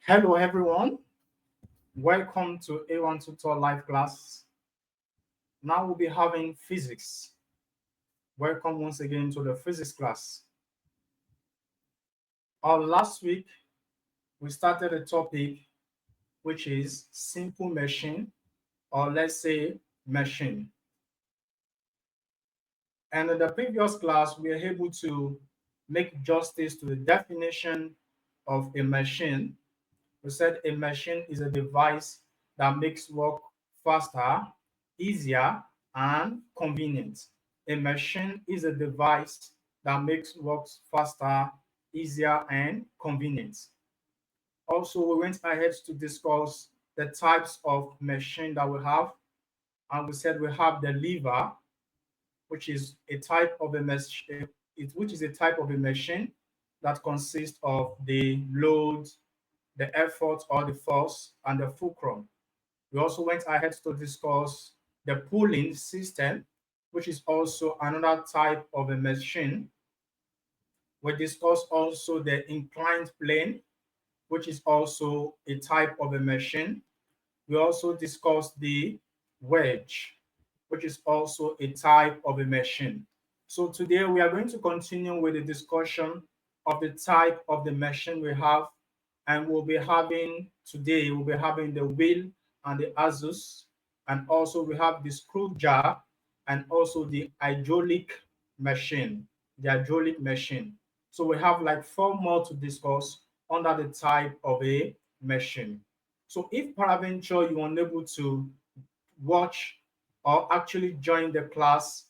Hello everyone, welcome to A1 Tutor live class. Now we'll be having physics. Welcome once again to the physics class. Last week we started a topic which is simple machine, or let's say machine. And in the previous class we were able to make justice to the definition of a machine. We said a machine is a device that makes work faster, easier, and convenient. A machine is a device that makes work faster, easier, and convenient. Also, we went ahead to discuss the types of machine that we have. And we said we have the lever, which is a type of a machine, that consists of the load, the effort or the force, and the fulcrum. We also went ahead to discuss the pulling system, which is also another type of a machine. We discussed also the inclined plane, which is also a type of a machine. We also discussed the wedge, which is also a type of a machine. So today we are going to continue with the discussion of the type of the machine we have, and we'll be having the wheel and the axis, and also we have the screw jar and also the hydraulic machine, So we have like four more to discuss under the type of a machine. So if peradventure you're unable to watch or actually join the class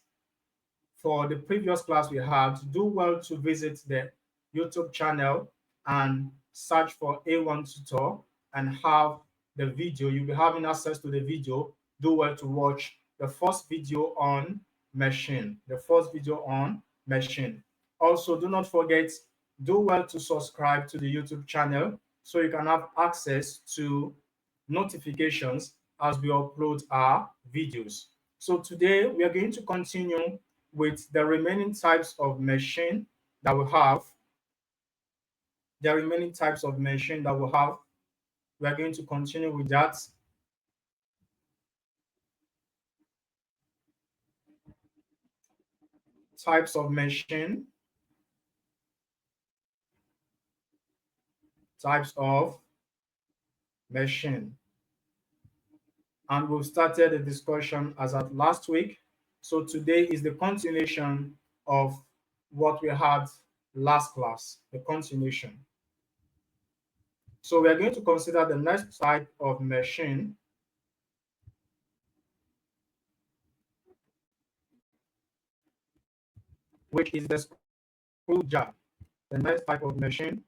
for the previous class we had, do well to visit the YouTube channel and search for A1 Tutor and have the video. You'll be having access to the video. Do well to watch the first video on machine. Also, do not forget, do well to subscribe to the YouTube channel so you can have access to notifications as we upload our videos. So today we are going to continue with the remaining types of machine that we have. We are going to continue with that. Types of machine. And we've started the discussion as at last week. So today is the continuation of what we had last class, the continuation. So we are going to consider the next type of machine, which is the screw jar. The next type of machine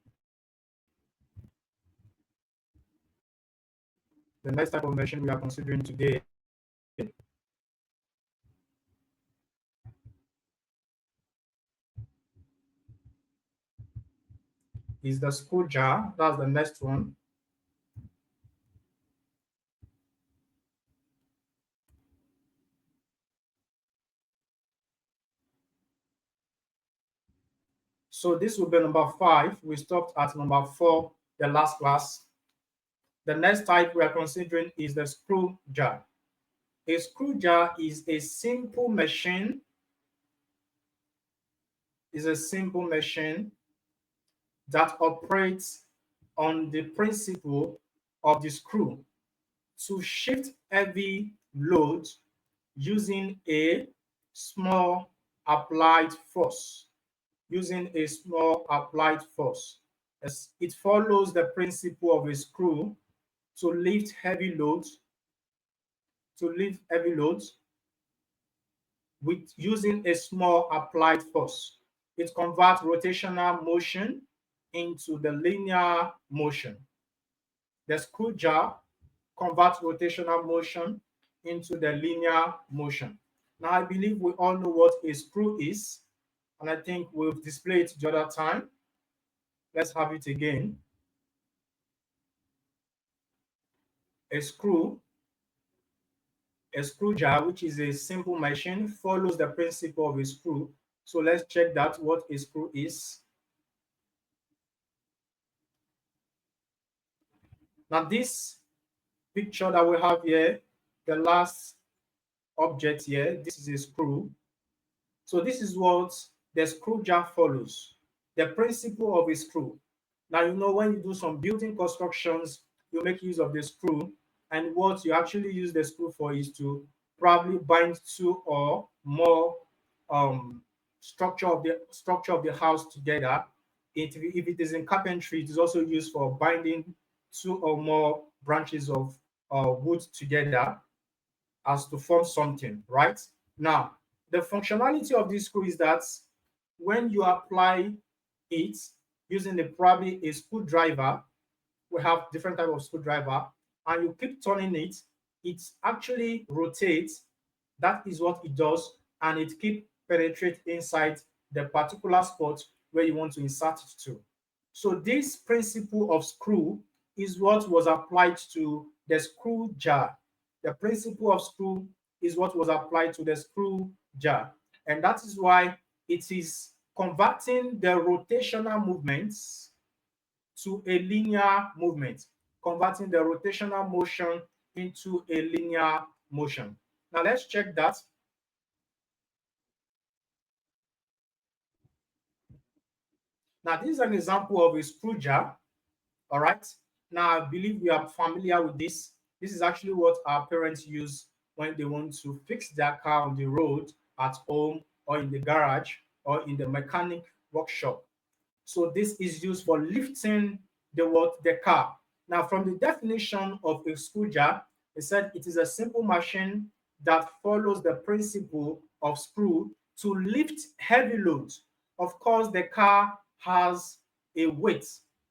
we are considering today is the screw jar. That's the next one. So this will be number 5. We stopped at number 4 the last class. The next type we are considering is the screw jar. A screw jar is a simple machine. That operates on the principle of the screw to shift heavy load using a small applied force. It follows the principle of a screw to lift heavy loads with using a small applied force. It converts rotational motion into the linear motion. The screw jar converts rotational motion into the linear motion. Now, I believe we all know what a screw is, and I think we've displayed it the other time. Let's have it again. A screw jar, which is a simple machine, follows the principle of a screw. So let's check that, what a screw is. Now, this picture that we have here, the last object here, this is a screw. So this is what the screw jar follows, the principle of a screw. Now, you know, when you do some building constructions, you make use of the screw, and what you actually use the screw for is to probably bind two or more um, structure of the house together. If it is in carpentry, it is also used for binding two or more branches of wood together as to form something, right? Now, the functionality of this screw is that when you apply it using probably a screwdriver, we have different type of screwdriver, and you keep turning it, it actually rotates. That is what it does, and it keep penetrate inside the particular spot where you want to insert it to. So this principle of screw is what was applied to the screw jar. The principle of screw is what was applied to the screw jar. And that is why it is converting the rotational movements to a linear movement, converting the rotational motion into a linear motion. Now let's check that. Now this is an example of a screw jar. All right. Now, I believe we are familiar with this. This is actually what our parents use when they want to fix their car on the road, at home, or in the garage, or in the mechanic workshop. So this is used for lifting the car. Now, from the definition of a screw jar, it said it is a simple machine that follows the principle of screw to lift heavy loads. Of course, the car has a weight.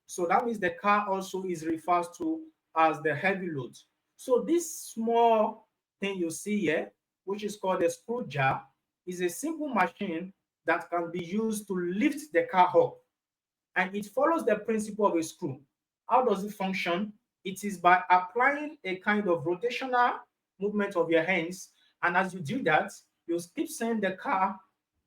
So that means the car also is referred to as the heavy load. So this small thing you see here, which is called a screw jar, is a simple machine that can be used to lift the car up, and it follows the principle of a screw. How does it function? It is by applying a kind of rotational movement of your hands, and as you do that, you keep seeing the car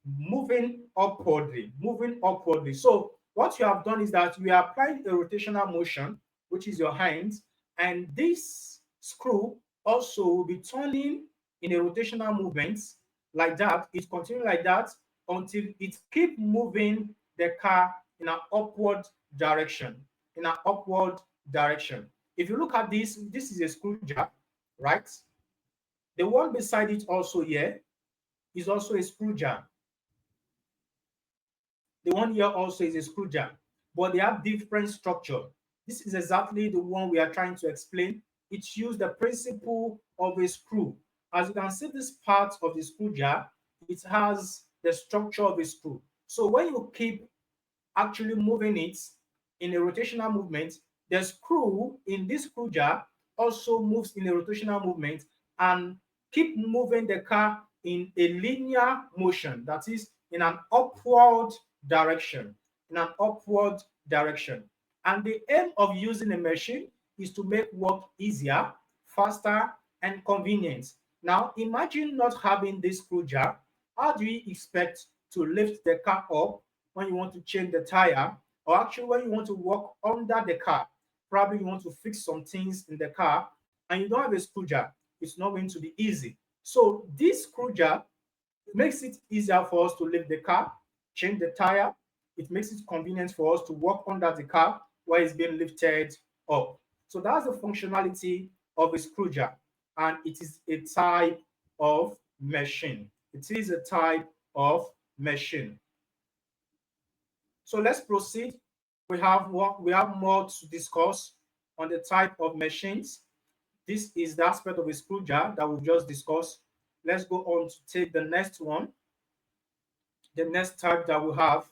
moving upwardly, moving upwardly. So what you have done is that you are applying a rotational motion, which is your hands, and this screw also will be turning in a rotational movement like that. It continues like that until it keep moving the car in an upward direction. In an upward direction. If you look at this, this is a screw jar, right? The one beside it also here is also a screw jar. The one here also is a screw jar, but they have different structure. This is exactly the one we are trying to explain. It uses the principle of a screw. As you can see, this part of the screw jar, it has the structure of a screw. So when you keep actually moving it in a rotational movement, the screw in this screw jar also moves in a rotational movement and keep moving the car in a linear motion, that is in an upward direction, in an upward direction. And the aim of using a machine is to make work easier, faster, and convenient. Now, imagine not having this screw jar. How do you expect to lift the car up when you want to change the tire, or actually when you want to walk under the car? Probably you want to fix some things in the car and you don't have a screw jar. It's not going to be easy. So this screw jar makes it easier for us to lift the car, change the tire. It makes it convenient for us to walk under the car while it's being lifted up. So that's the functionality of a screw jar, and it is a type of machine. It is a type of machine. So let's proceed. We have more to discuss on the type of machines. This is the aspect of a screw jar that we've just discussed. Let's go on to take the next one. The next type that we have.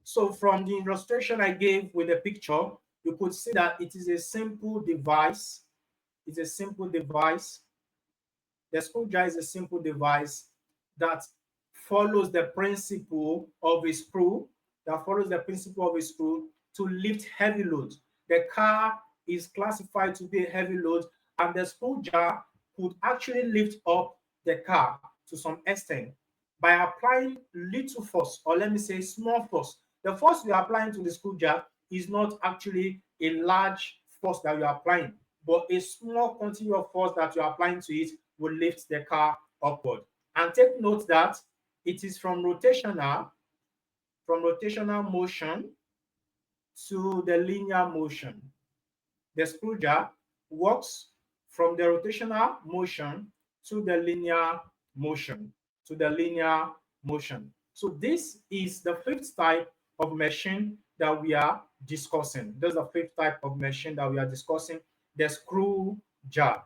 So from the illustration I gave with the picture, you could see that it is a simple device. It's a simple device. The screw jar is a simple device that follows the principle of a screw, to lift heavy loads. The car is classified to be a heavy load, and the screw jar could actually lift up the car to some extent. by applying little force, or let me say small force. The force you are applying to the screw jar is not actually a large force that you are applying, but a small quantity of force that you are applying to it will lift the car upward. And take note that it is from rotational motion to the linear motion. The screw jar works from the rotational motion to the linear motion, to the linear motion. So this is the fifth type of machine that we are discussing. This is the fifth type of machine that we are discussing, the screw jar.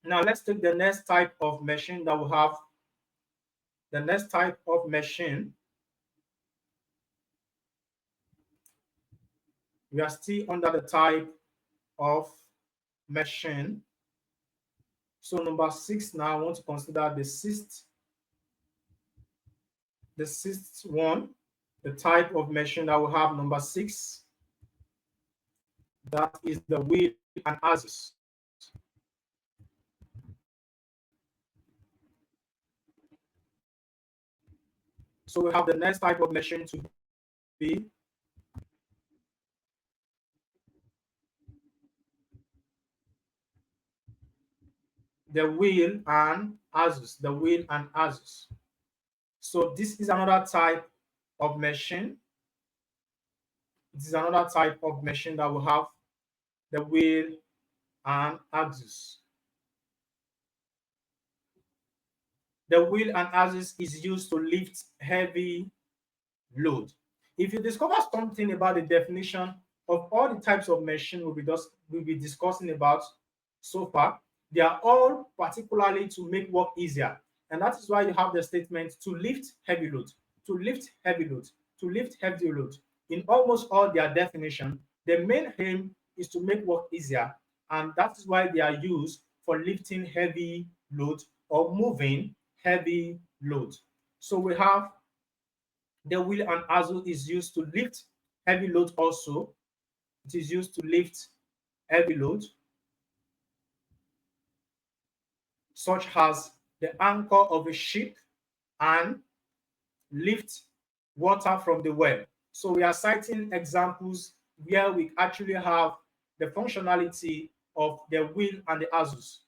Now let's take the next type of machine that we have. The next type of machine, we are still under the type of machine. So number 6 now, I want to consider the sixth one, the type of machine that we have, number 6, that is the wheel and axis. So we have the next type of machine to be the wheel and axis, the wheel and axis. So this is another type of machine. It is another type of machine that will have the wheel and axis. The wheel and axis is used to lift heavy load. If you discover something about the definition of all the types of machine we'll be discussing about so far, they are all particularly to make work easier. And that is why you have the statement to lift heavy load, to lift heavy load, to lift heavy load. In almost all their definition, the main aim is to make work easier. And that is why they are used for lifting heavy load or moving heavy load. So we have the wheel and axle is used to lift heavy load also. It is used to lift heavy load, such as the anchor of a ship and lift water from the well. So we are citing examples where we actually have the functionality of the wheel and the axles.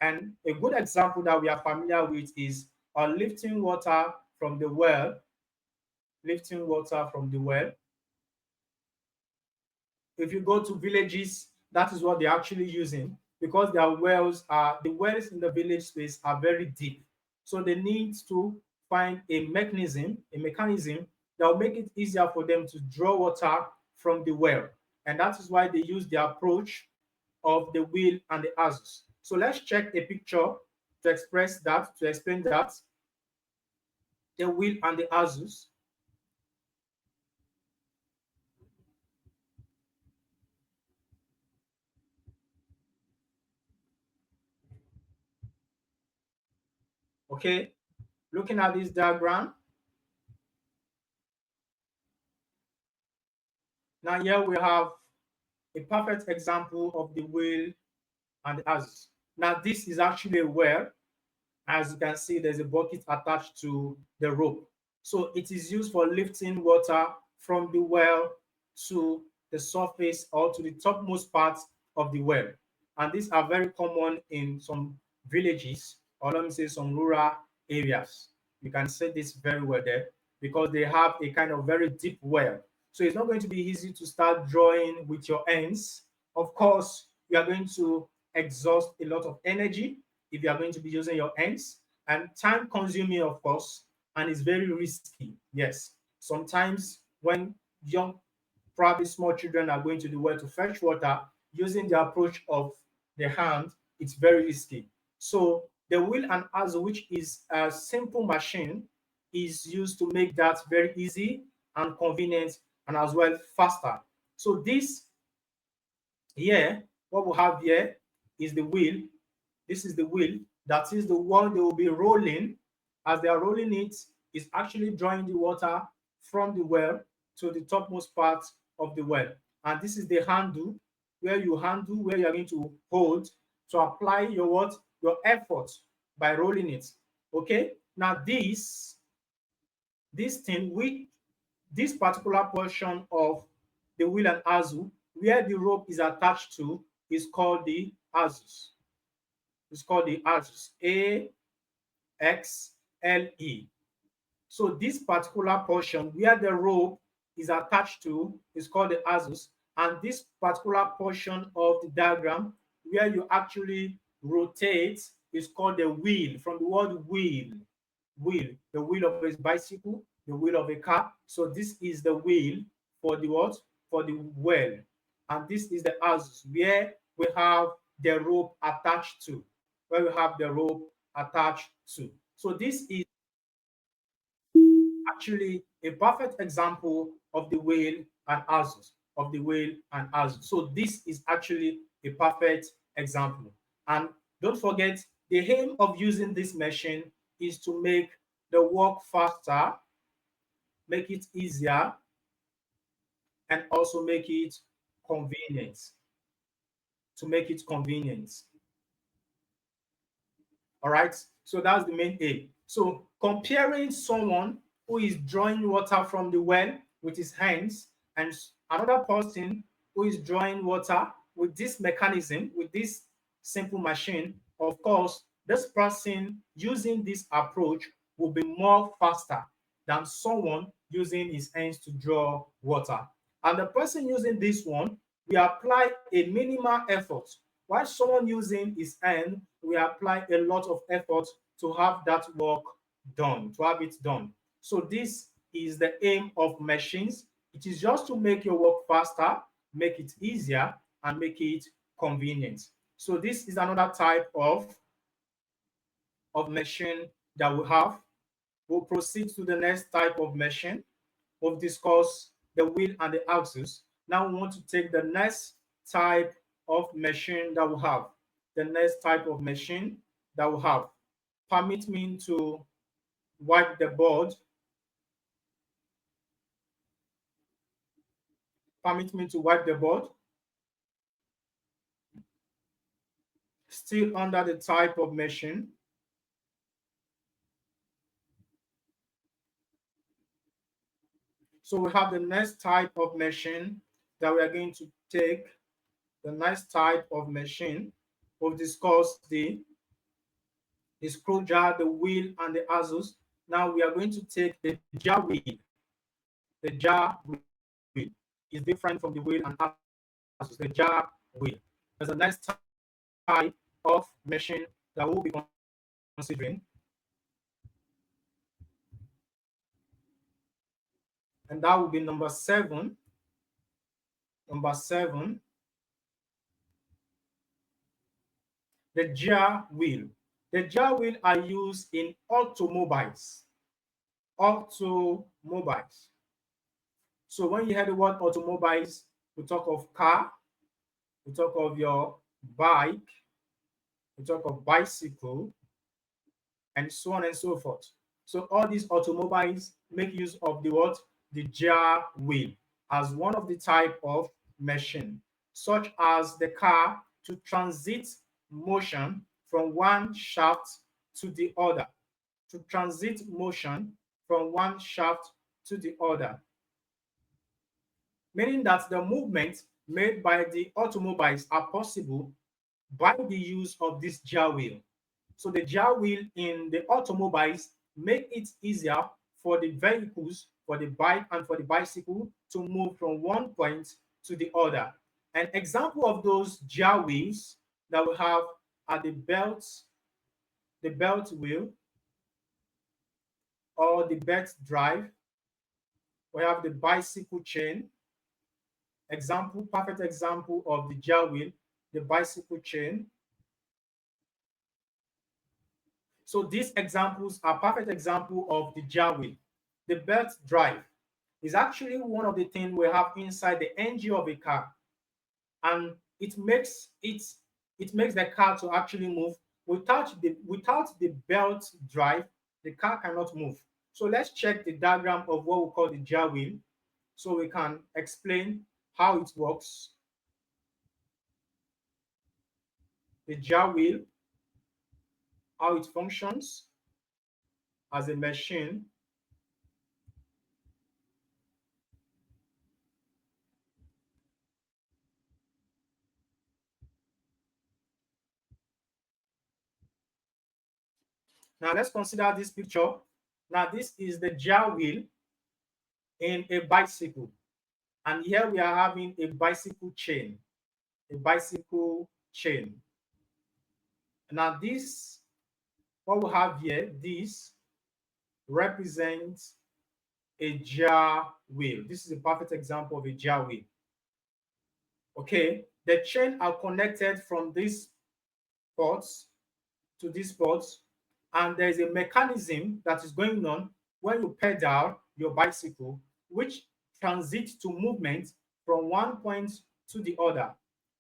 And a good example that we are familiar with is lifting water from the well, lifting water from the well. If you go to villages, that is what they're actually using, because the wells in the village space are very deep. So they need to find a mechanism that will make it easier for them to draw water from the well. And that is why they use the approach of the wheel and the axis. So let's check a picture to explain that, the wheel and the axis. Okay, looking at this diagram, now here we have a perfect example of the wheel and the axis. Now this is actually a well. As you can see, there's a bucket attached to the rope. So it is used for lifting water from the well to the surface or to the topmost part of the well. And these are very common in some villages, or let me say some rural areas. You can say this very well there, because they have a kind of very deep well. So it's not going to be easy to start drawing with your hands. Of course, you are going to exhaust a lot of energy if you are going to be using your hands, and time consuming, of course, and it's very risky. Yes, sometimes when young, probably small children are going to the well to fetch water using the approach of the hand, it's very risky. So the wheel and axle, which is a simple machine, is used to make that very easy and convenient, and as well faster. So this here, what we have here is the wheel. This is the wheel. That is the one they will be rolling. As they are rolling it, is actually drawing the water from the well to the topmost part of the well. And this is the handle, where you are going to hold to apply your effort by rolling it. Okay. Now this thing, this particular portion of the wheel and axle where the rope is attached to is called the axis. It's called the axis. AXLE. So this particular portion where the rope is attached to is called the axis, and this particular portion of the diagram where you actually rotate is called the wheel, from the word wheel. Wheel, the wheel of a bicycle, the wheel of a car. So this is the wheel for the what? For the well. And this is the axis where we have the rope attached to, where we have the rope attached to. So this is actually a perfect example of the wheel and axis, of the wheel and axis. So this is actually a perfect example. And don't forget, the aim of using this machine is to make the work faster, make it easier, and also make it convenient. To make it convenient. All right. So that's the main aim. So comparing someone who is drawing water from the well with his hands and another person who is drawing water with this mechanism, with this simple machine, of course, this person using this approach will be more faster than someone using his hands to draw water. And the person using this one will apply a minimal effort, while someone using his hand will apply a lot of effort to have that work done, to have it done. So this is the aim of machines. It is just to make your work faster, make it easier, and make it convenient. So this is another type of machine that we have. We'll proceed to the next type of machine. We've discussed the wheel and the axis. Now we want to take the next type of machine that we have. The next type of machine that we have. Permit me to wipe the board. Permit me to wipe the board. Still under the type of machine. So we have the next type of machine that we are going to take. The next type of machine. We've discussed the screw jar, the wheel, and the axis. Now we are going to take the jar wheel. The jar wheel is different from the wheel and axis. The jar wheel. There's a next type of machine that we'll be considering. And that will be number 7. Number 7, the jar wheel. The jar wheel are used in automobiles. Automobiles. So when you hear the word automobiles, we talk of car, we talk of your bike, we talk of bicycle, and so on and so forth. So all these automobiles make use of the what? The jar wheel as one of the type of machine, such as the car to transit motion from one shaft to the other. To transit motion from one shaft to the other. Meaning that the movement made by the automobiles are possible by the use of this jar wheel. So the jar wheel in the automobiles make it easier for the vehicles, for the bike and for the bicycle to move from one point to the other. An example of those jar wheels that we have are the belt wheel or the belt drive. We have the bicycle chain. Example, perfect example of the jar wheel, the bicycle chain. So these examples are perfect example of the jar wheel. The belt drive is actually one of the things we have inside the engine of a car, and it makes the car to actually move. Without the belt drive, the car cannot move. So let's check the diagram of what we call the jar wheel, so we can explain how it works. The jar wheel, how it functions as a machine. Now let's consider this picture. Now this is the jar wheel in a bicycle. And here we are having a bicycle chain. A bicycle chain. Now this, what we have here, this represents a jar wheel. This is a perfect example of a jar wheel. Okay, the chain are connected from these ports to these ports, and there is a mechanism that is going on when you pedal your bicycle, which transits to movement from one point to the other.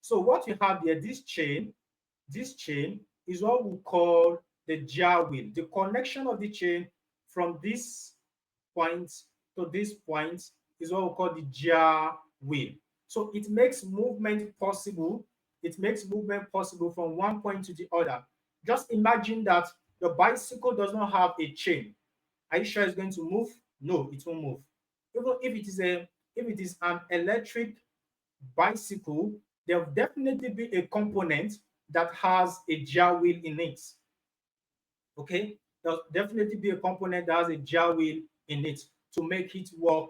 So what you have here, this chain is what we call the jar wheel. The connection of the chain from this point to this point is what we call the jar wheel. So it makes movement possible. It makes movement possible from one point to the other. Just imagine that your bicycle does not have a chain. Are you sure it's going to move? No, it won't move. Even if it is an electric bicycle, there will definitely be a component that has a jar wheel in it. Okay, there'll definitely be a component that has a jar wheel in it to make it work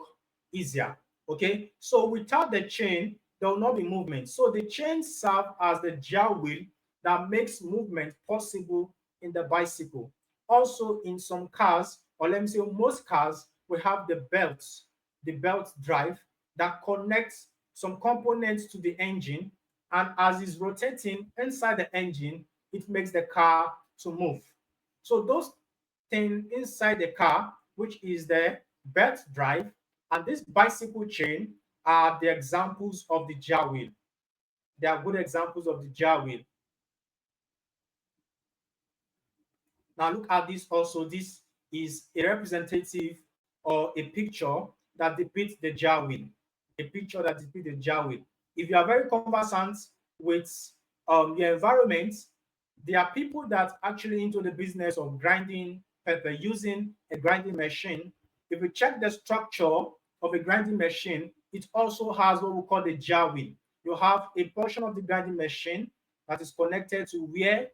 easier. Okay, so without the chain, there will not be movement. So the chain serves as the jar wheel that makes movement possible in the bicycle. Also, in some cars, or let me say most cars, we have the belt drive that connects some components to the engine, and as it's rotating inside the engine, it makes the car to move. So those things inside the car, which is the belt drive and this bicycle chain, are the examples of the jar wheel. They are good examples of the jar wheel. Now look at this also. This is a representative or a picture that depicts the jar wheel. A picture that depicts the jar wheel. If you are very conversant with your environment, there are people that actually into the business of grinding pepper using a grinding machine. If you check the structure of a grinding machine, it also has what we call the jar wheel. You have a portion of the grinding machine that is connected to where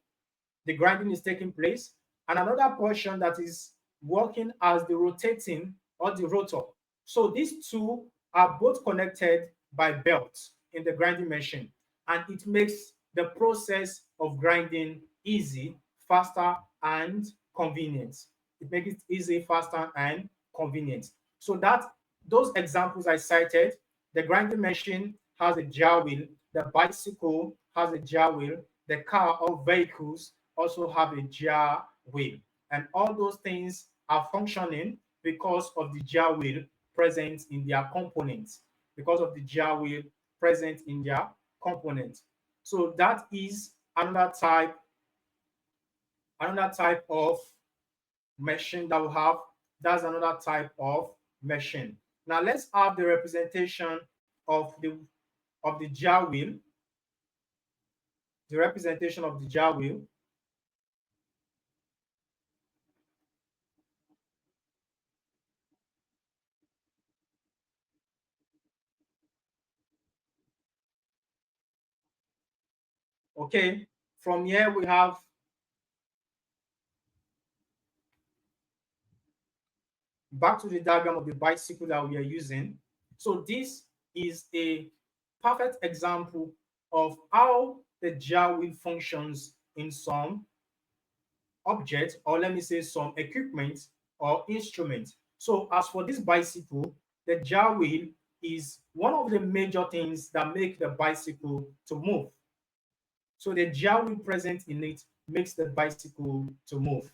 the grinding is taking place, and another portion that is working as the rotating or the rotor. So these two are both connected by belts in the grinding machine, and it makes the process of grinding easy, faster, and convenient. It makes it easy, faster, and convenient. So that those examples I cited, the grinding machine has a jar wheel, the bicycle has a jar wheel, the car or vehicles also have a jar wheel. And all those things are functioning because of the jar wheel present in their components, because of the jar wheel present in their components. So that is another type of machine that we have. That's another type of machine. Now let's have the representation of the jar wheel, the representation of the jar wheel. Okay, from here we have back to the diagram of the bicycle that we are using. So this is a perfect example of how the jar wheel functions in some object, or let me say some equipment or instrument. So as for this bicycle, the jar wheel is one of the major things that make the bicycle to move. So the jar wheel present in it makes the bicycle to move,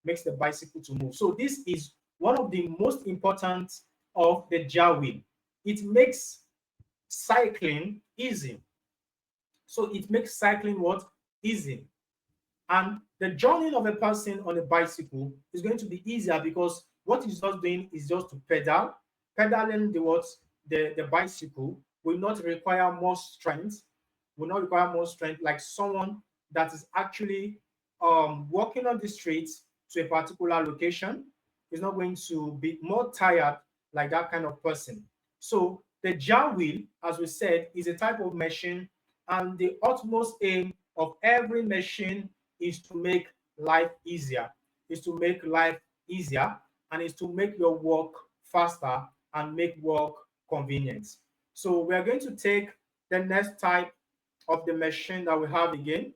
makes the bicycle to move. So this is one of the most important of the jar wheel. It makes cycling easy. So it makes cycling what? Easy. And the journey of a person on a bicycle is going to be easier because what he's just doing is just to pedal. Pedaling the bicycle will not require more strength, like someone that is actually walking on the streets to a particular location is not going to be more tired like that kind of person. So the jar wheel, as we said, is a type of machine, and the utmost aim of every machine is to make life easier, is to make life easier and is to make your work faster and make work convenient. So we are going to take the next type of the machine that we have again.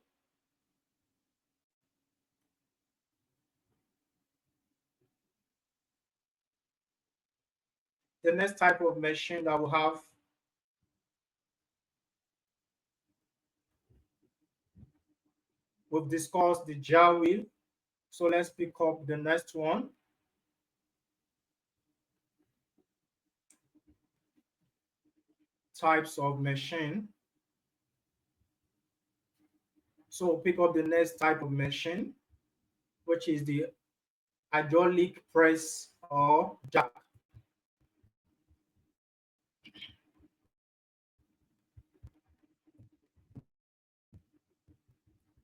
The next type of machine that we have, we've discussed the jar wheel. So let's pick up the next one. Types of machine. So pick up the next type of machine, which is the hydraulic press or jack.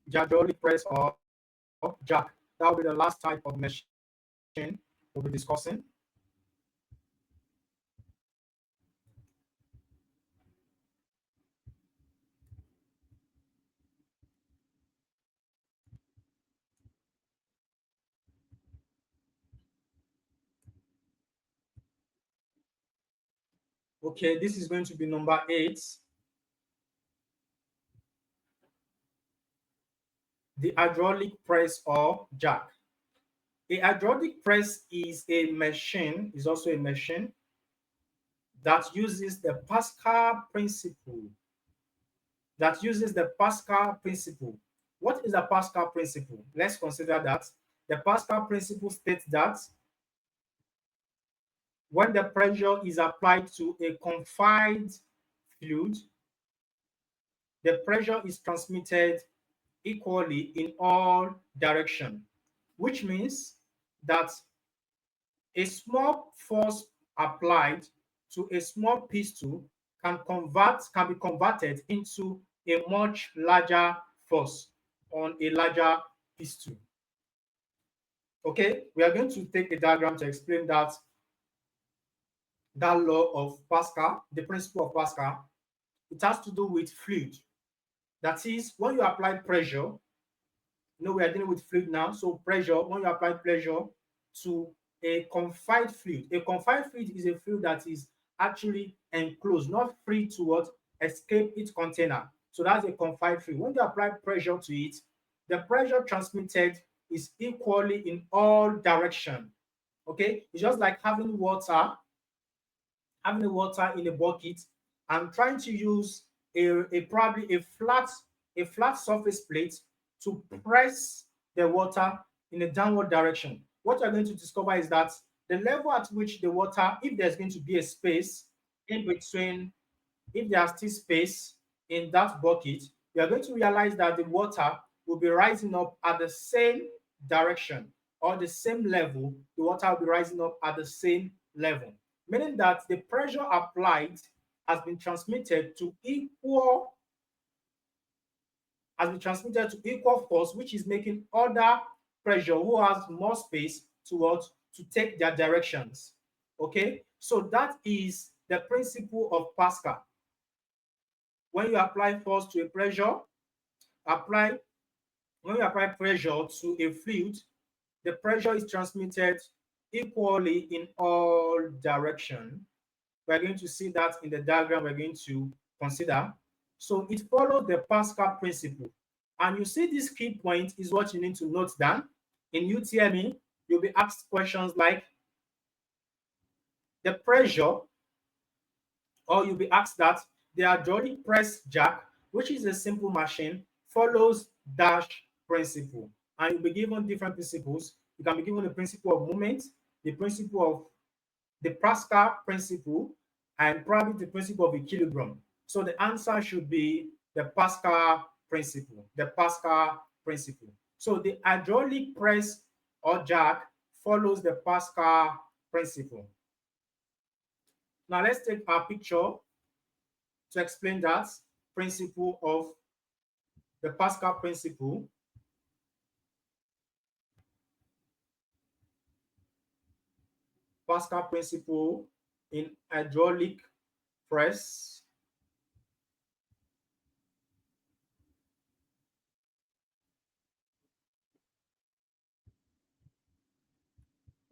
The hydraulic press or jack. That will be the last type of machine we'll be discussing. Okay, this is going to be number 8. The hydraulic press or jack. A hydraulic press is also a machine that uses the Pascal principle. What is the Pascal principle? Let's consider that. The Pascal principle states that when the pressure is applied to a confined fluid, the pressure is transmitted equally in all directions, which means that a small force applied to a small pistol can be converted into a much larger force on a larger pistol. Okay, we are going to take a diagram to explain that law of Pascal, the principle of Pascal. It has to do with fluid. That is, when you apply pressure, we are dealing with fluid now. So pressure, when you apply pressure to a confined fluid, a confined fluid is a fluid that is actually enclosed, not free to escape its container. So that's a confined fluid. When you apply pressure to it, the pressure transmitted is equally in all direction. Okay, it's just like having the water in a bucket and trying to use probably a flat surface plate to press the water in a downward direction. What you're going to discover is that the level at which the water, if there's going to be a space in between, if there's still space in that bucket, you're going to realize that the water will be rising up at the same direction or the same level. The water will be rising up at the same level, meaning that the pressure applied has been transmitted to equal force, which is making other pressure who has more space to take their directions. Okay, so that is the principle of Pascal. When you apply force to a pressure, apply when you apply pressure to a fluid, the pressure is transmitted equally in all directions. We're going to see that in the diagram we're going to consider. So it follows the Pascal principle. And you see this key point is what you need to note down. In UTME, you'll be asked questions like the pressure, or you'll be asked that the hydraulic press jack, which is a simple machine, follows dash principle. And you'll be given different principles. You can be given the principle of moment, the principle of the Pascal principle, and probably the principle of a kilogram. So the answer should be the Pascal principle. The Pascal principle. So the hydraulic press or jack follows the Pascal principle. Now let's take our picture to explain that principle of the Pascal principle. Pascal principle in hydraulic press.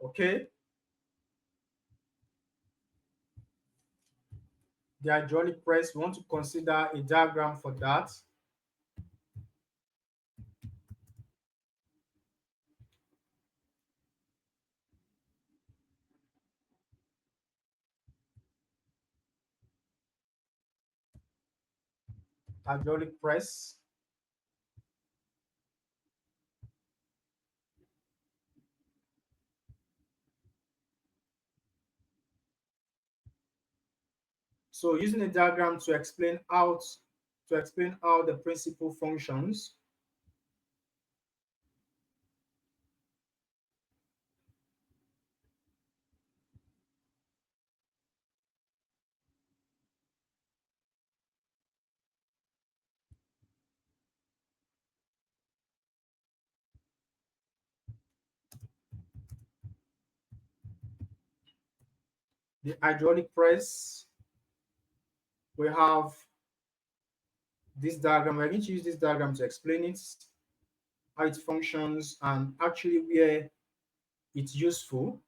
Okay, the hydraulic press, we want to consider a diagram for that. Hydraulic press. So using a diagram to explain how the principle functions. The hydraulic press, we have this diagram. We're going to use this diagram to explain it, how it functions, and actually where it's useful.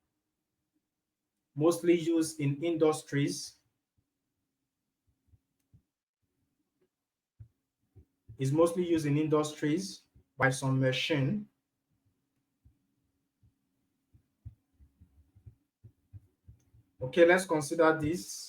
Mostly used in industries. Is mostly used in industries by some machine. Okay, let's consider this.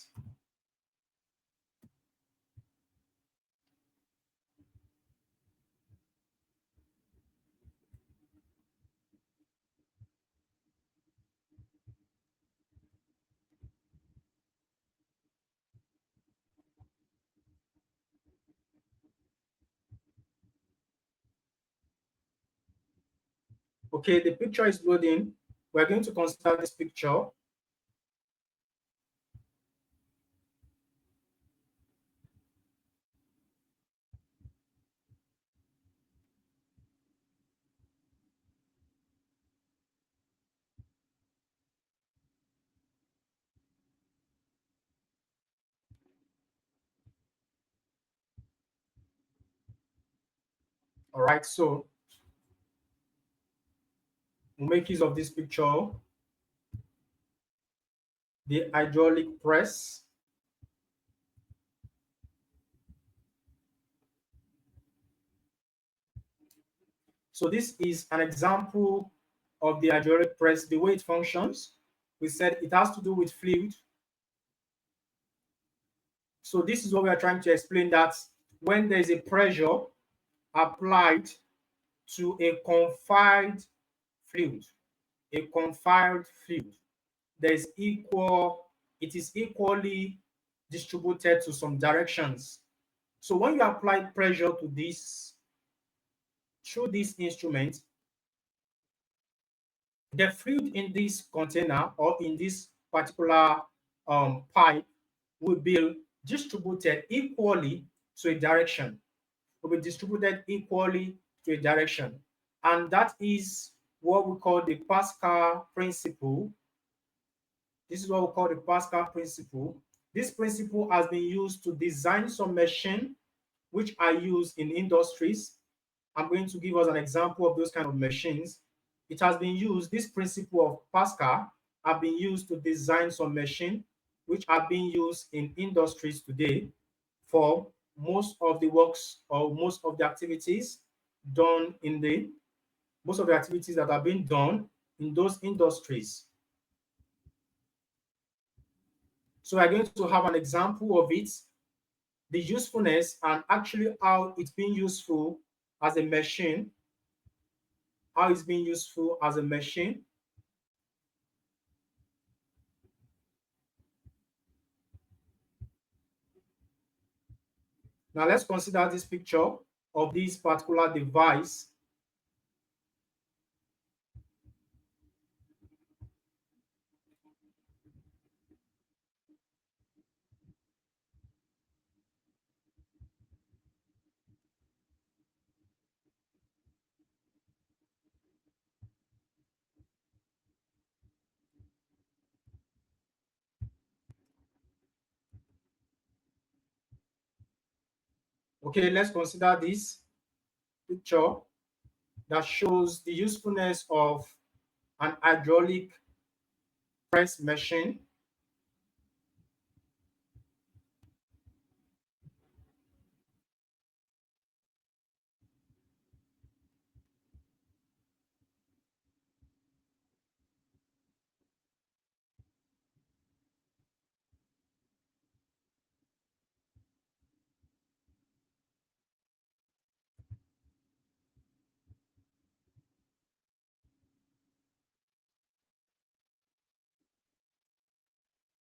Okay, the picture is loading. We're going to consider this picture. All right, so we'll make use of this picture. The hydraulic press. So this is an example of the hydraulic press, the way it functions. We said it has to do with fluid. So this is what we are trying to explain, that when there is a pressure applied to a confined fluid, there's equal, it is equally distributed to some directions. So when you apply pressure to this through this instrument, the fluid in this container or in this particular pipe will be distributed equally to a direction, will be distributed equally to a direction. And that is what we call the Pascal principle. This is what we call the Pascal principle. This principle has been used to design some machine which are used in industries. I'm going to give us an example of those kind of machines. It has been used, this principle of Pascal have been used to design some machine which are being used in industries today for most of the works or most of the activities done in the most of the activities that are being done in those industries. So we're going to have an example of it, the usefulness, and actually how it's being useful as a machine, how it's being useful as a machine. Now let's consider this picture of this particular device. Okay, let's consider this picture that shows the usefulness of an hydraulic press machine.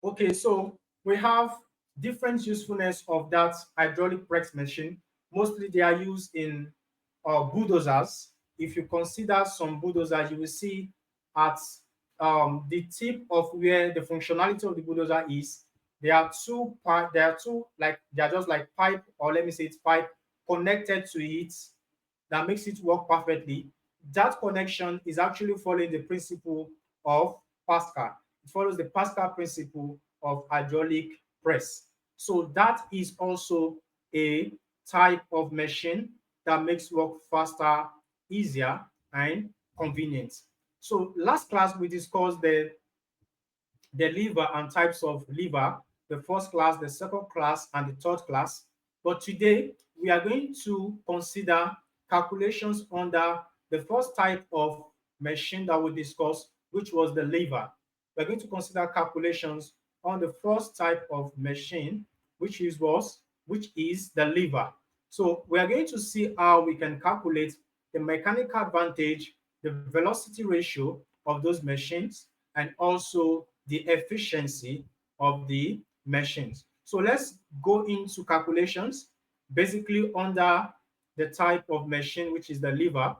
Okay, so we have different usefulness of that hydraulic press machine. Mostly they are used in bulldozers. If you consider some bulldozers, you will see at the tip of where the functionality of the bulldozer is, there are two part, there are two, like they are just like pipe, or let me say it's pipe connected to it that makes it work perfectly. That connection is actually following the principle of Pascal. It follows the Pascal principle of hydraulic press. So that is also a type of machine that makes work faster, easier, and convenient. So last class we discussed the lever and types of lever, the first class, the second class, and the third class. But today, we are going to consider calculations under the first type of machine that we discussed, which was the lever. We're going to consider calculations on the first type of machine, which is the lever. So we are going to see how we can calculate the mechanical advantage, the velocity ratio of those machines, and also the efficiency of the machines. So let's go into calculations, basically under the type of machine, which is the lever,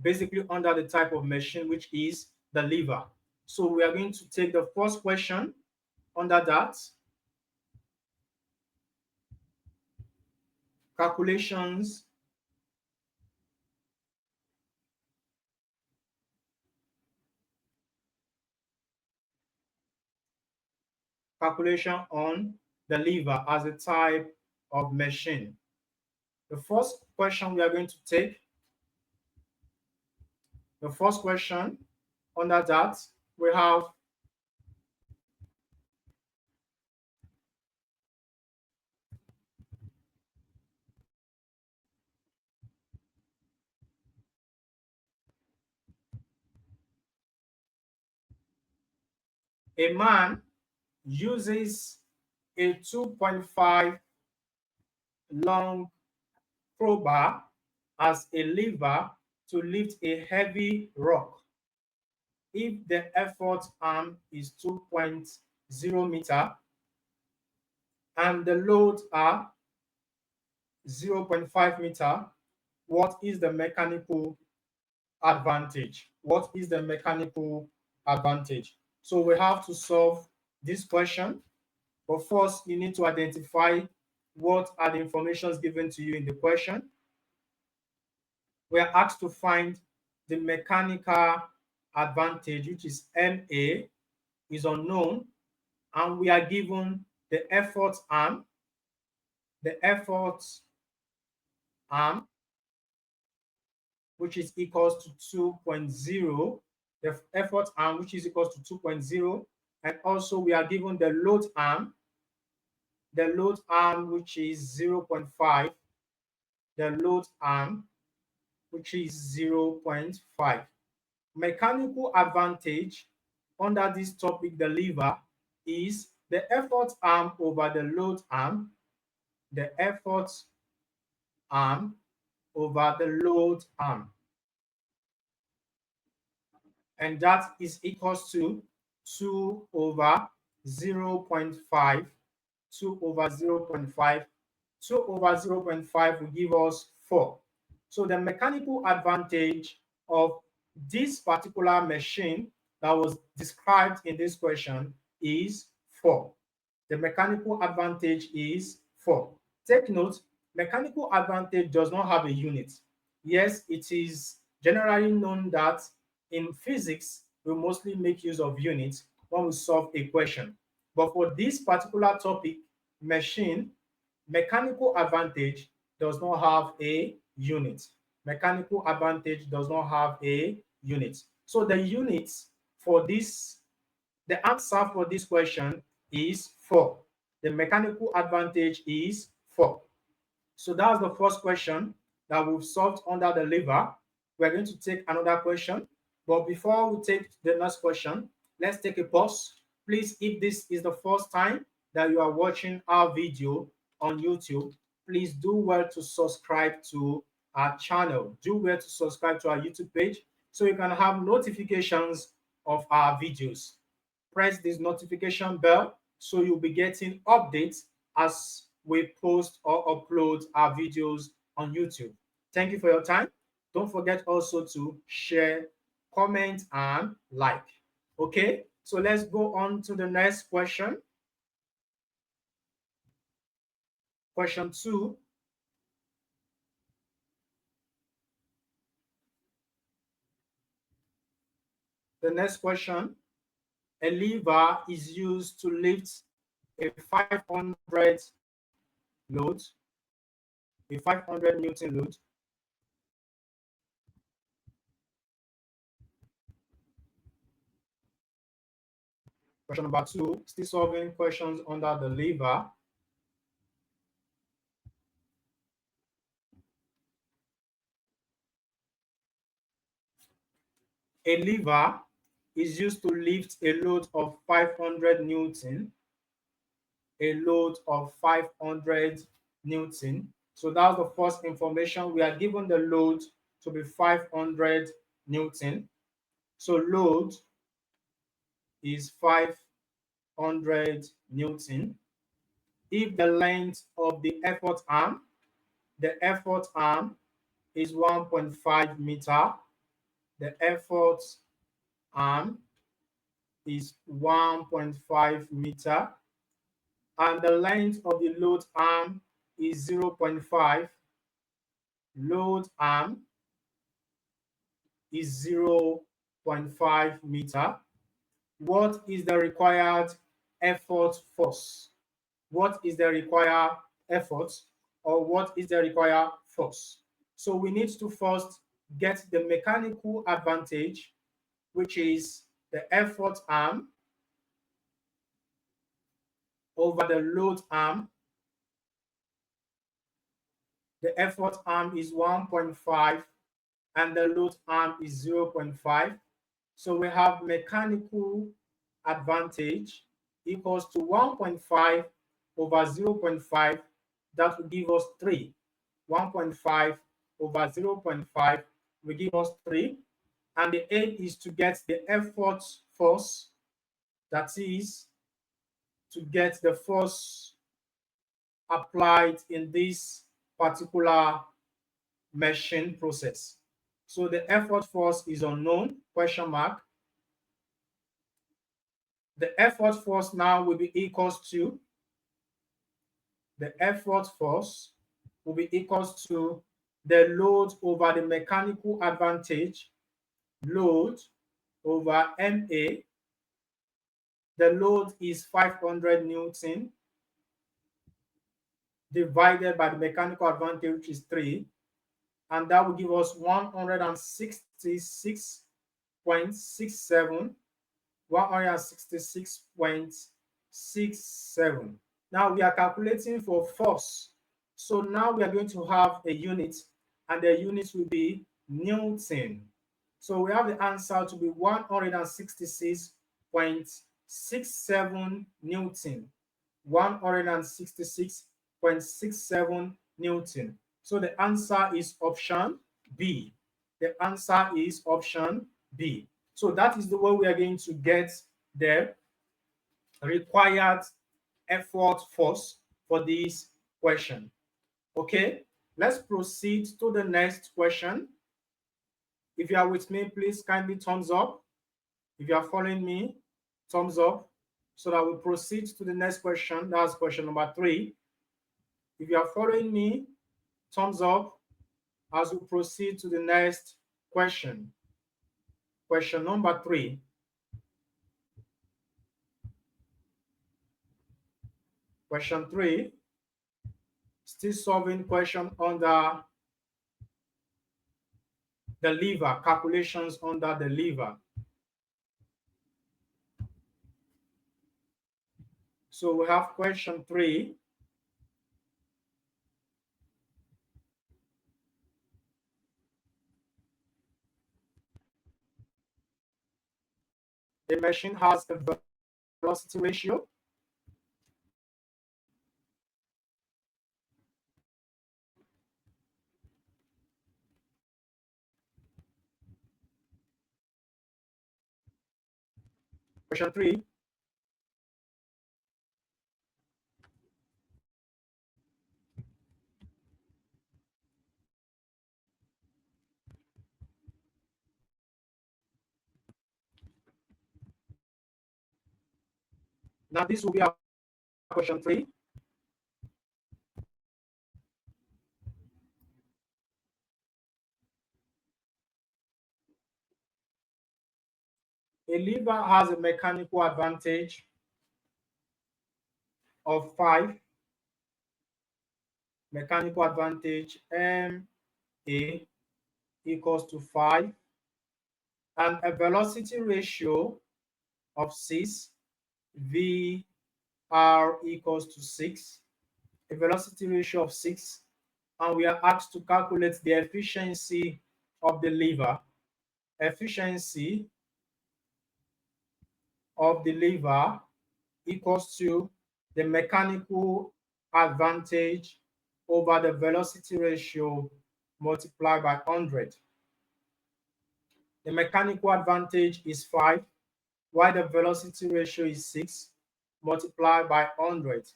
basically under the type of machine, which is the lever. So we are going to take the first question under that, calculations calculation on the lever as a type of machine. The first question we are going to take, the first question under that, we have a man uses a 2.5 long crowbar as a lever to lift a heavy rock. If the effort arm is 2.0 meter and the loads are 0.5 meter, what is the mechanical advantage? What is the mechanical advantage? So we have to solve this question. But first, you need to identify what are the informations given to you in the question. We are asked to find the mechanical advantage, which is MA, is unknown, and we are given the effort arm, which is equals to 2.0, the effort arm, which is equals to 2.0, and also we are given the load arm, which is 0.5, the load arm, which is 0.5. Mechanical advantage under this topic, the lever, is the effort arm over the load arm, the effort arm over the load arm. And that is equals to 2 over 0.5, 2 over 0.5, 2 over 0.5 will give us 4. So the mechanical advantage of this particular machine that was described in this question is 4. The mechanical advantage is 4. Take note, mechanical advantage does not have a unit. Yes, it is generally known that in physics, we mostly make use of units when we solve a question. But for this particular topic, machine, mechanical advantage does not have a unit. Mechanical advantage does not have a unit. So the units for this, the answer for this question is 4. The mechanical advantage is 4. So that's the first question that we've solved under the lever. We're going to take another question. But before we take the next question, let's take a pause. Please, if this is the first time that you are watching our video on YouTube, please do well to subscribe to our channel. Do well to subscribe to our YouTube page so you can have notifications of our videos. Press this notification bell so you'll be getting updates as we post or upload our videos on YouTube. Thank you for your time. Don't forget also to share, comment, and like. Okay, so let's go on to the next question. Question 2. The next question. A lever is used to lift a 500 load, a 500 Newton load. Question number 2, still solving questions under the lever. A lever is used to lift a load of 500 Newton, a load of 500 Newton. So that's the first information. We are given the load to be 500 Newton. So load is 500 Newton. If the length of the effort arm is 1.5 meter, the effort arm is 1.5 meter, and the length of the load arm is 0.5. Load arm is 0.5 meter. What is the required effort force? What is the required effort, or what is the required force? So we need to first get the mechanical advantage, which is the effort arm over the load arm. The effort arm is 1.5 and the load arm is 0.5. So we have mechanical advantage equals to 1.5 over 0.5. That will give us 3. 1.5 over 0.5 will give us 3. And the aim is to get the effort force, that is, to get the force applied in this particular machine process. So the effort force is unknown, question mark. The effort force now will be equals to, the effort force will be equals to the load over the mechanical advantage, load over MA. The load is 500 Newton divided by the mechanical advantage, which is 3. And that will give us 166.67. 166.67. Now we are calculating for force. So now we are going to have a unit, and the unit will be Newton. So we have the answer to be 166.67 Newton. 166.67 Newton. So the answer is option B. The answer is option B. So that is the way we are going to get the required effort force for this question. Okay, let's proceed to the next question. If you are with me, please kindly thumbs up. If you are following me, thumbs up, so that we proceed to the next question. That's question number 3. If you are following me, thumbs up as we proceed to the next question. Question number 3. Question 3, still solving question under the lever, calculations under the lever. So we have question 3. The machine has a velocity ratio. Question 3. Now this will be our question 3. A lever has a mechanical advantage of 5. Mechanical advantage MA equals to 5, and a velocity ratio of 6, VR equals to 6, a velocity ratio of 6, and we are asked to calculate the efficiency of the lever. Efficiency of the lever equals to the mechanical advantage over the velocity ratio multiplied by 100. The mechanical advantage is 5, while the velocity ratio is 6 multiplied by 100.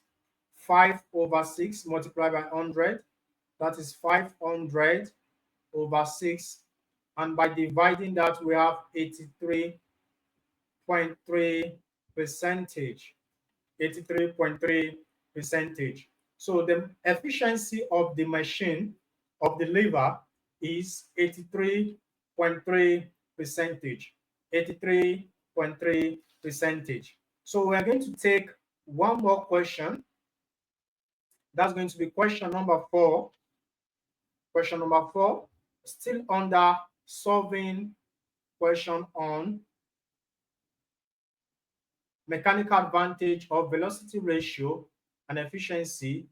5 over 6 multiplied by 100, that is 500 over 6. And by dividing that, we have 83.3 percentage. 83.3 percentage. So the efficiency of the machine, of the lever, is 83.3 percentage. 83.3 percentage. So we're going to take one more question. That's going to be question number 4. Question number 4, still under solving question on mechanical advantage of velocity ratio and efficiency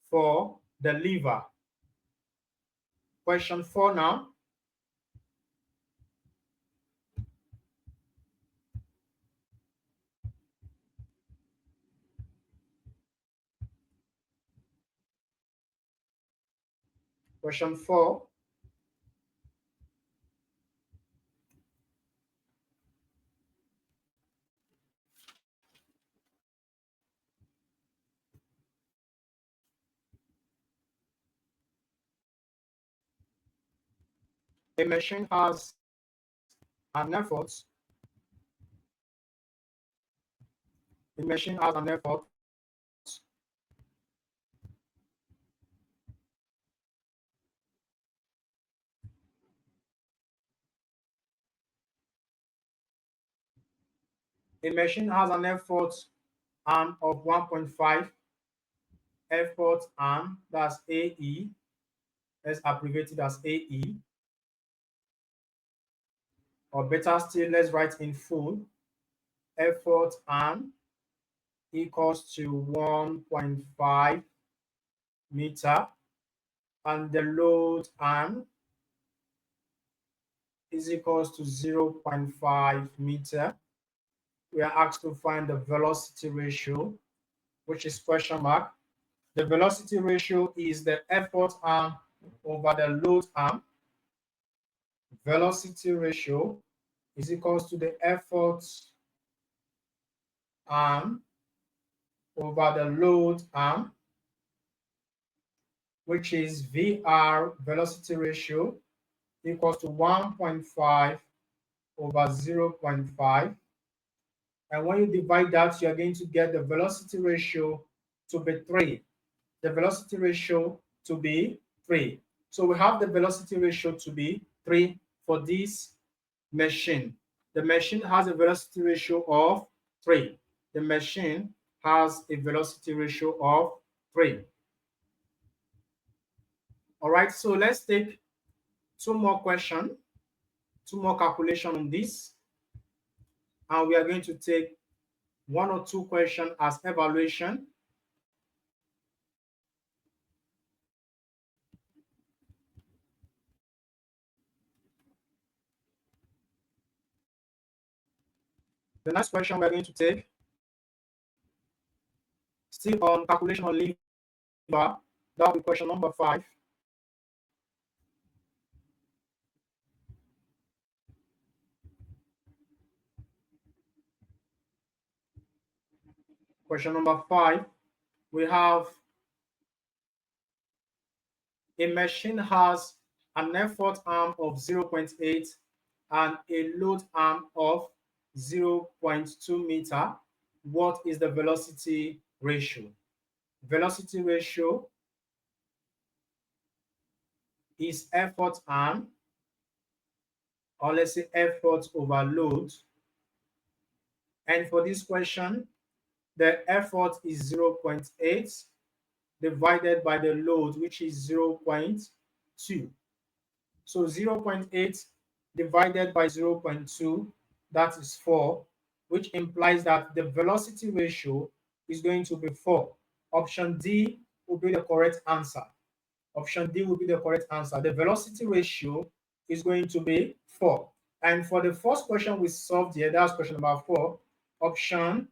for the lever. Question 4 now. Question 4. A machine has an effort. The machine has an effort a machine has an effort arm of 1.5, effort arm, that's AE, let's abbreviate it as AE, or better still, let's write in full, effort arm equals to 1.5 meter, and the load arm is equals to 0.5 meter. We are asked to find the velocity ratio, which is question mark. The velocity ratio is the effort arm over the load arm. Velocity ratio is equals to the effort arm over the load arm, which is VR, velocity ratio, equals to 1.5 over 0.5. And when you divide that, you're going to get the velocity ratio to be 3. The velocity ratio to be 3. So we have the velocity ratio to be 3 for this machine. The machine has a velocity ratio of 3. The machine has a velocity ratio of 3. All right, so let's take 2 more questions, 2 more calculations on this. And we are going to take one or two questions as evaluation. The next question we're going to take, still on calculation on lever, that will be question number 5. Question number 5, we have a machine has an effort arm of 0.8 and a load arm of 0.2 meter. What is the velocity ratio? Velocity ratio is effort arm, or let's say effort over load. And for this question, the effort is 0.8 divided by the load, which is 0.2. So 0.8 divided by 0.2, that is 4, which implies that the velocity ratio is going to be 4. Option D will be the correct answer. Option D will be the correct answer. The velocity ratio is going to be 4. And for the first question we solved here, that's question number 4, option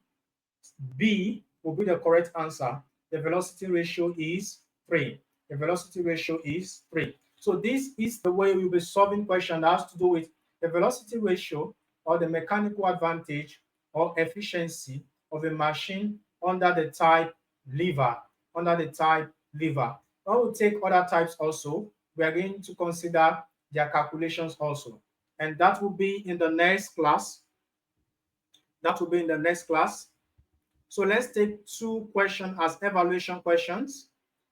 B will be the correct answer. The velocity ratio is 3. The velocity ratio is 3. So this is the way we'll be solving question that has to do with the velocity ratio or the mechanical advantage or efficiency of a machine under the type lever. Under the type lever. Now we'll take other types also. We are going to consider their calculations also. And that will be in the next class. That will be in the next class. So let's take 2 questions as evaluation questions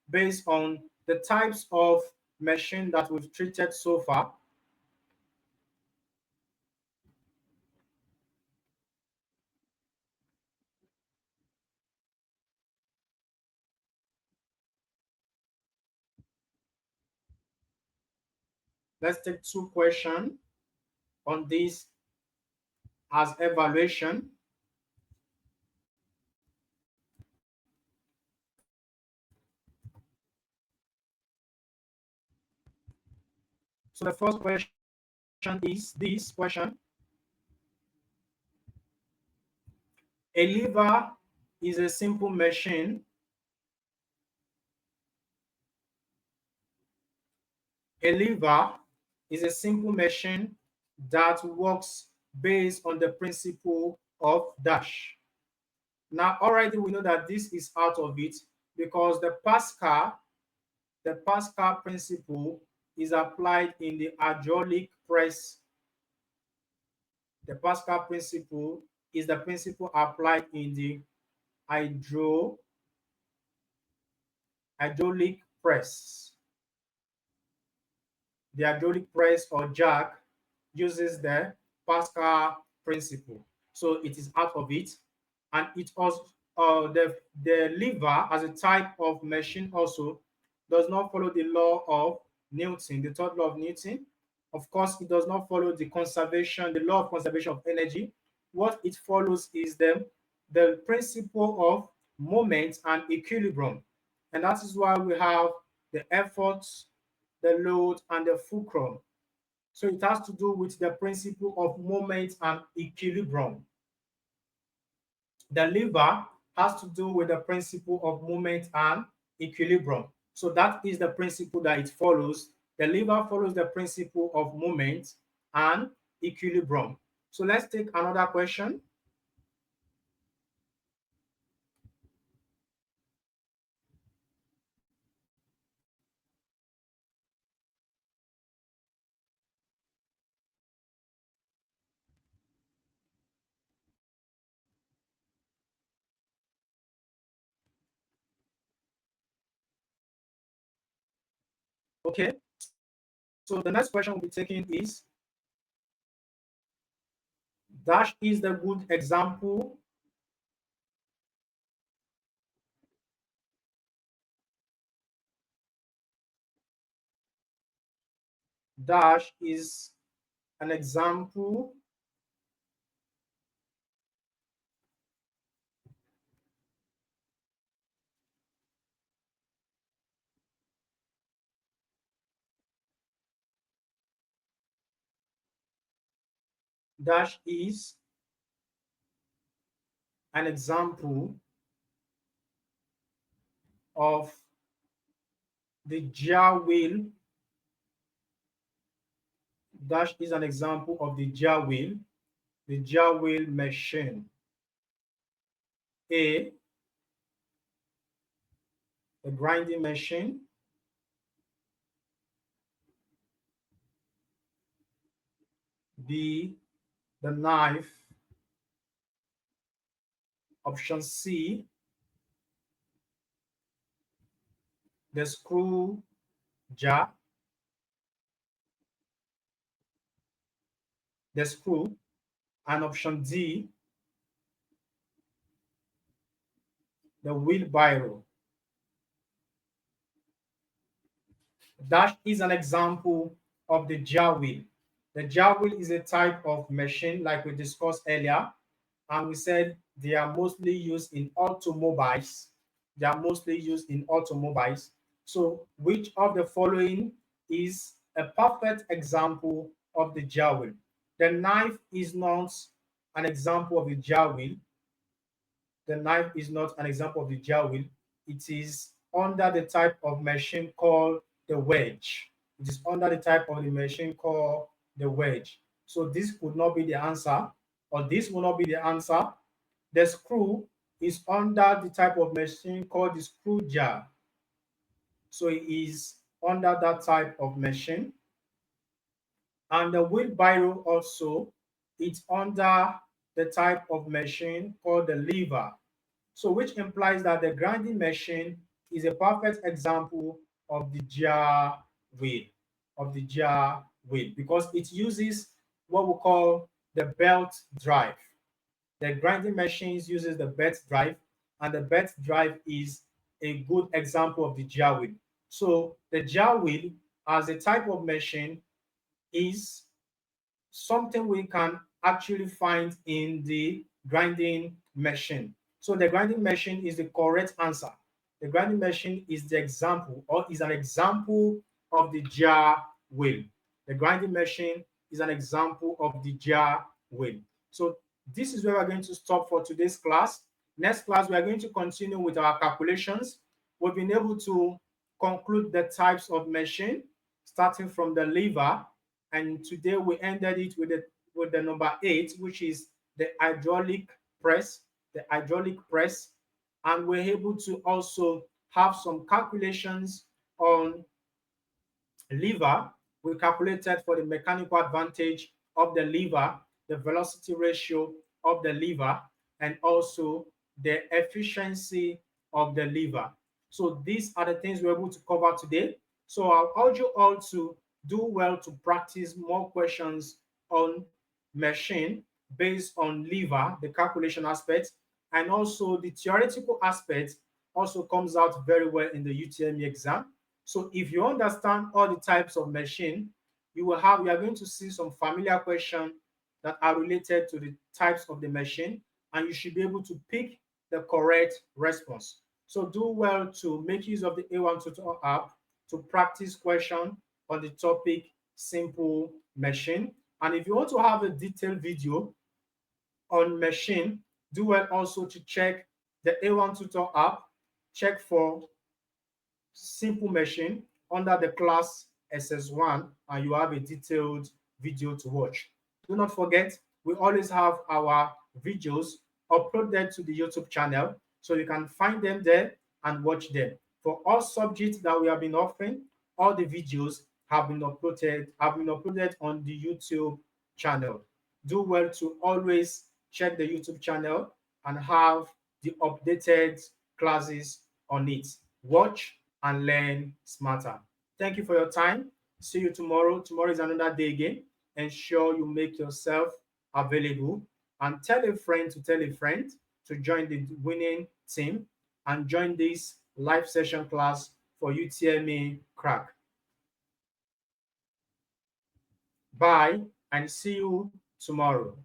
based on the types of machine that we've treated so far. Let's take 2 questions on this as evaluation. So the first question is this question. A lever is a simple machine. A lever is a simple machine that works based on the principle of dash. Now already we know that this is out of it because the Pascal principle is applied in the hydraulic press. The Pascal principle is the principle applied in the hydraulic press. The hydraulic press or jack uses the Pascal principle. So it is out of it. And it also the lever as a type of machine also does not follow the law of Newton, the third law of Newton. Of course, it does not follow the law of conservation of energy. What it follows is the principle of moment and equilibrium. And that is why we have the effort, the load, and the fulcrum. So it has to do with the principle of moment and equilibrium. The lever has to do with the principle of moment and equilibrium. So that is the principle that it follows. The lever follows the principle of moment and equilibrium. So let's take another question. Okay. So the next question we'll be taking is, dash is the good example. Dash is an example dash is an example of the jar wheel dash is an example of the jar wheel machine. A, the grinding machine. B, the knife. Option C, the screw jar, the screw, and option D, the wheelbarrow. That is an example of the jar wheel. The jar wheel is a type of machine like we discussed earlier, and we said they are mostly used in automobiles. They are mostly used in automobiles. So which of the following is a perfect example of the jar wheel? The knife is not an example of the jar wheel. The knife is not an example of the jar wheel. It is under the type of machine called the wedge. It is under the type of the machine called the wedge. So this could not be the answer, or this will not be the answer. The screw is under the type of machine called the screw jar. So it is under that type of machine. And the wheelbarrow also, it's under the type of machine called the lever. So which implies that the grinding machine is a perfect example of the jar wheel, because it uses what we call the belt drive. The grinding machines uses the belt drive, and the belt drive is a good example of the jar wheel. So the jar wheel as a type of machine is something we can actually find in the grinding machine. So the grinding machine is the correct answer. The grinding machine is the example, or is an example of the jar wheel. The grinding machine is an example of the jar wheel. So this is where we're going to stop for today's class. Next class, we are going to continue with our calculations. We've been able to conclude the types of machine, starting from the lever, and today we ended it with the number 8, which is the hydraulic press. The hydraulic press, and we're able to also have some calculations on lever. We calculated for the mechanical advantage of the lever, the velocity ratio of the lever, and also the efficiency of the lever. So these are the things we're able to cover today. So I'll urge you all to do well to practice more questions on machine based on lever, the calculation aspect, and also the theoretical aspect also comes out very well in the UTME exam. So if you understand all the types of machine, you are going to see some familiar questions that are related to the types of the machine, and you should be able to pick the correct response. So do well to make use of the A1 Tutor app to practice question on the topic simple machine. And if you want to have a detailed video on machine, do well also to check the A1 Tutor app, check for simple machine under the class SS1, and you have a detailed video to watch. Do not forget, we always have our videos uploaded to the YouTube channel, so you can find them there and watch them. For all subjects that we have been offering, all the videos have been uploaded on the YouTube channel. Do well to always check the YouTube channel and have the updated classes on it. Watch and learn smarter. Thank you for your time. See you tomorrow. Tomorrow is another day again. Ensure you make yourself available and tell a friend to join the winning team and join this live session class for UTME crack. Bye and see you tomorrow.